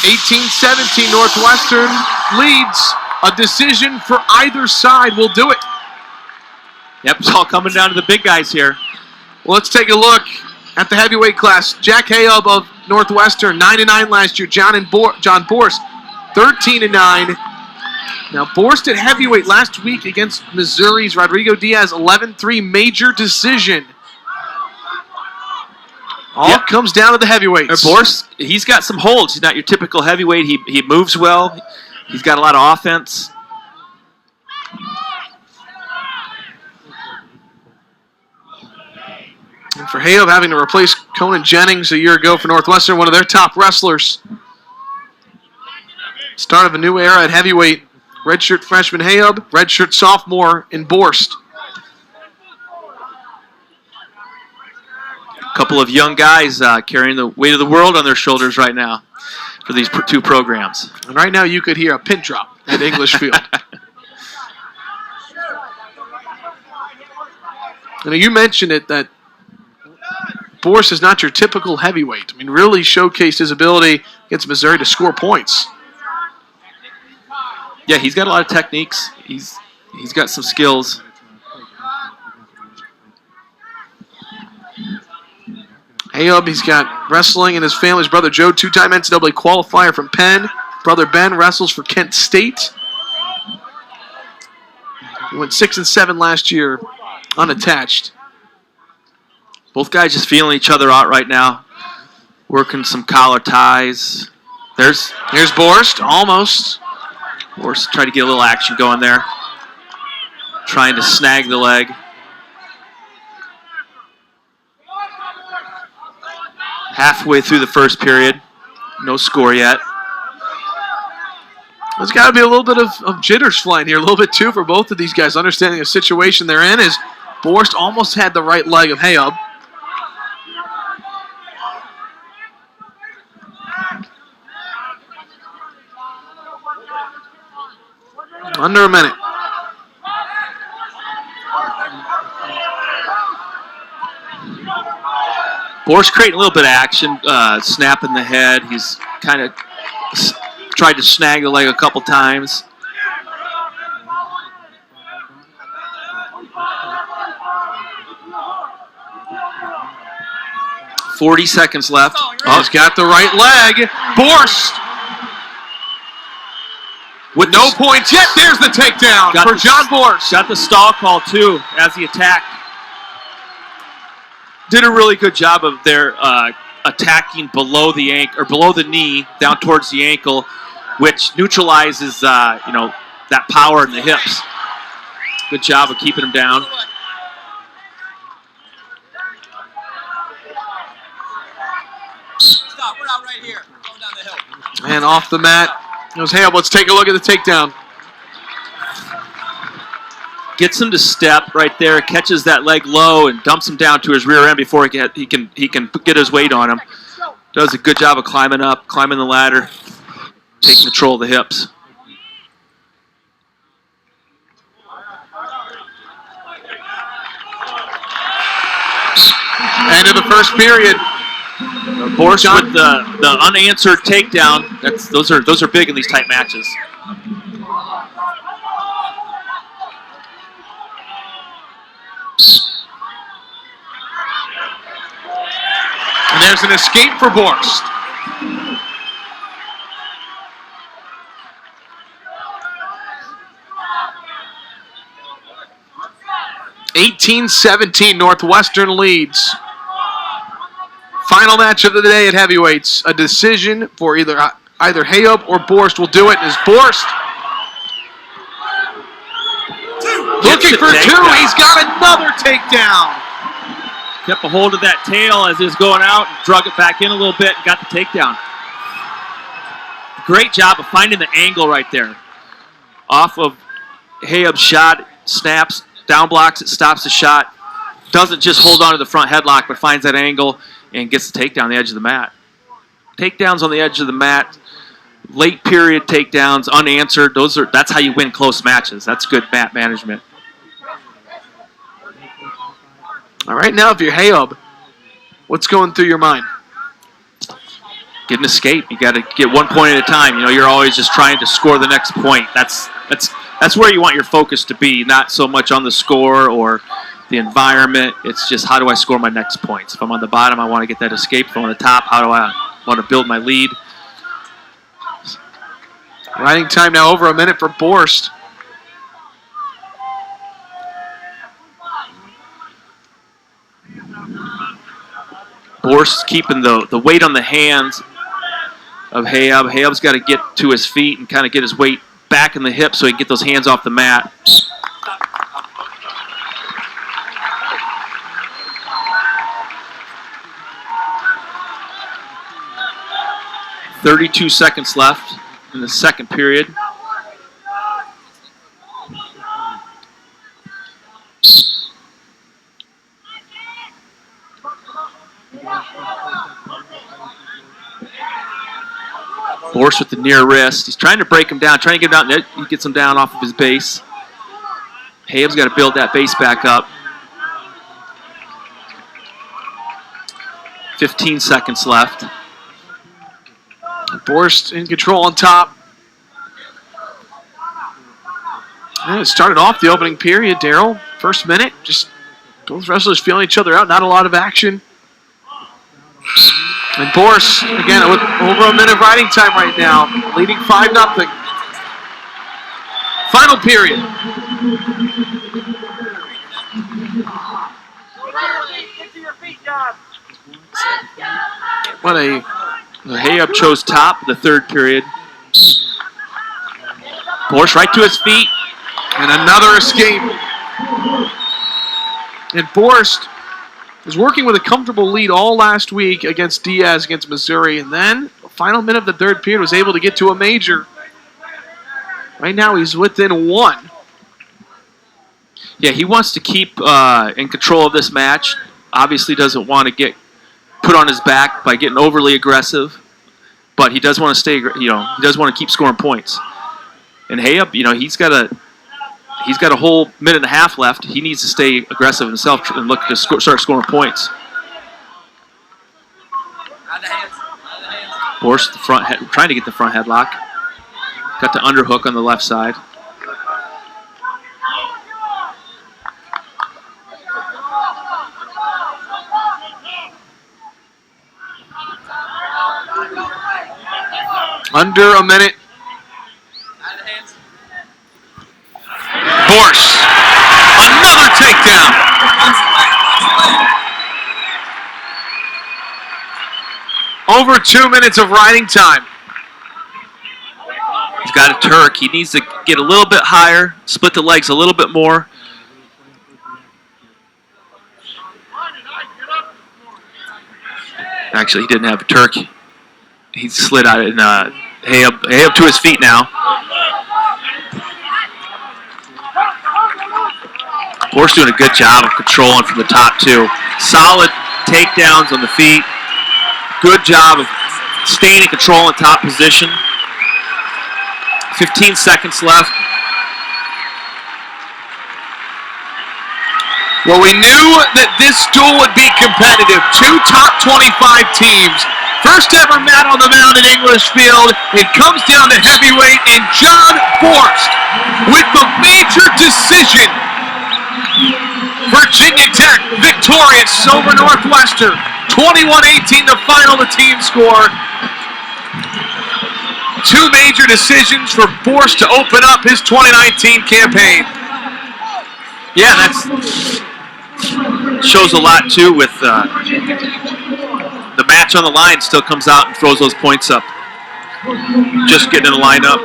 18-17, Northwestern leads. A decision for either side will do it. Yep, it's all coming down to the big guys here. Well, let's take a look at the heavyweight class. Jack Heyob of Northwestern, 9-9 last year. John Borst, 13-9. Now, Borst at heavyweight last week against Missouri's Rodrigo Diaz, 11-3 major decision. All comes down to the heavyweights. Borst, he's got some holds. He's not your typical heavyweight. He moves well. He's got a lot of offense. And for Heyob having to replace Conan Jennings a year ago for Northwestern, one of their top wrestlers. Start of a new era at heavyweight. Redshirt freshman Heyob, redshirt sophomore in Borst. A couple of young guys carrying the weight of the world on their shoulders right now for these two programs. And right now you could hear a pin drop at English Field. And you mentioned it that Borst is not your typical heavyweight. I mean, really showcased his ability against Missouri to score points. Yeah, he's got a lot of techniques. He's got some skills. Heyob, he's got wrestling in his family. His brother Joe, two-time NCAA qualifier from Penn. Brother Ben wrestles for Kent State. He went 6-7 last year, unattached. Both guys just feeling each other out right now. Working some collar ties. Here's Borst, almost. Borst tried to get a little action going there. Trying to snag the leg. Halfway through the first period. No score yet. There's got to be a little bit of jitters flying here, a little bit too for both of these guys, understanding the situation they're in. As Borst almost had the right leg of Heyob. Under a minute. Borst creating a little bit of action, snapping the head. He's kind of tried to snag the leg a couple times. .40 seconds left. Oh, he's got the right leg. Borst. With no points yet, there's the takedown for John Borst. Got the stall call, too, as he attacked. Did a really good job of their attacking below the ankle or below the knee, down towards the ankle, which neutralizes, that power in the hips. Good job of keeping him down. Stop, we're out right here. Going down the hill. And off the mat goes Heyob. Let's take a look at the takedown. Gets him to step right there, catches that leg low, and dumps him down to his rear end before he can get his weight on him. Does a good job of climbing up, climbing the ladder, taking control of the hips. End of the first period. Borst with the unanswered takedown. Those are big in these tight matches. And there's an escape for Borst. (18-17) Northwestern leads. Final match of the day at heavyweights. A decision for either Heyob or Borst will do it. As Borst looking for two. He's got another takedown. Kept a hold of that tail as it was going out and drug it back in a little bit and got the takedown. Great job of finding the angle right there. Off of Heyob's shot, snaps, down blocks it, stops the shot. Doesn't just hold on to the front headlock, but finds that angle and gets the takedown on the edge of the mat. Takedowns on the edge of the mat, late period takedowns, unanswered. That's how you win close matches. That's good mat management. All right, now if you're Heyob, what's going through your mind? get an escape. You got to get 1 point at a time. You know, you're always just trying to score the next point. That's where you want your focus to be, not so much on the score or the environment. It's just, how do I score my next points? If I'm on the bottom, I want to get that escape. If I'm on the top, how do I want to build my lead? Riding time now over a minute for Borst. Borst keeping the weight on the hands of Heyob. Heyob's got to get to his feet and kind of get his weight back in the hip so he can get those hands off the mat. "32 seconds left in the second period. Borst with the near wrist. He's trying to break him down, trying to get him down. He gets him down off of his base. Heyob's got to build that base back up. 15 seconds left. Borst in control on top. And it started off the opening period, Daryl. First minute, just both wrestlers feeling each other out. Not a lot of action. And Borst, again, with over a minute of riding time right now, leading 5-0. Final period. What a... Heyob chose top of the third period. Borst right to his feet. And another escape. And Borst was working with a comfortable lead all last week against Diaz, against Missouri. And then, the final minute of the third period, was able to get to a major. Right now, he's within 1. Yeah, he wants to keep in control of this match. Obviously doesn't want to get put on his back by getting overly aggressive. But he does want to stay, he does want to keep scoring points. And Heyob, he's got a whole minute and a half left. He needs to stay aggressive himself and look to start scoring points. Borst the front head, trying to get the front headlock. Got the underhook on the left side. Under a minute. Borst. Another takedown. Over 2 minutes of riding time. He's got a Turk. He needs to get a little bit higher, split the legs a little bit more. Actually, he didn't have a Turk. He slid out and Heyob to his feet now. Borst doing a good job of controlling from the top too. Solid takedowns on the feet. Good job of staying in control in top position. 15 seconds left. Well, we knew that this duel would be competitive. 2 top 25 teams. First ever mat on the mound in English Field. It comes down to heavyweight and John Borst with the major decision. Virginia Tech victorious over Northwestern. 21-18 the final, the team score. 2 major decisions for Borst to open up his 2019 campaign. Yeah, that shows a lot too with the match on the line. Still comes out and throws those points up. Just getting in the lineup.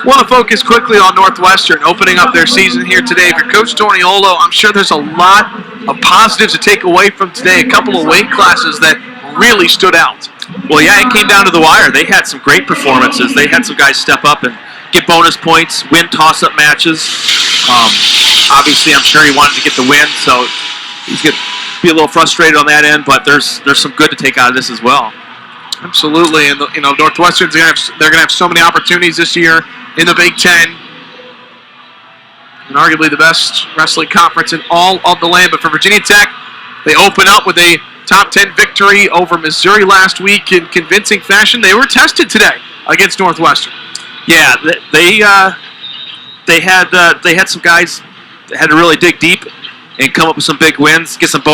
Want to focus quickly on Northwestern opening up their season here today. For Coach Torniolo, I'm sure there's a lot of positives to take away from today. A couple of weight classes that really stood out. Well, yeah, it came down to the wire. They had some great performances. They had some guys step up and get bonus points, win toss-up matches. Obviously, I'm sure he wanted to get the win, so he's going to be a little frustrated on that end, but there's some good to take out of this as well. Absolutely, and Northwestern's they're going to have so many opportunities this year in the Big Ten, and arguably the best wrestling conference in all of the land. But for Virginia Tech, they open up with a top 10 victory over Missouri last week in convincing fashion. They were tested today against Northwestern. Yeah, they had some guys that had to really dig deep and come up with some big wins, get some bonus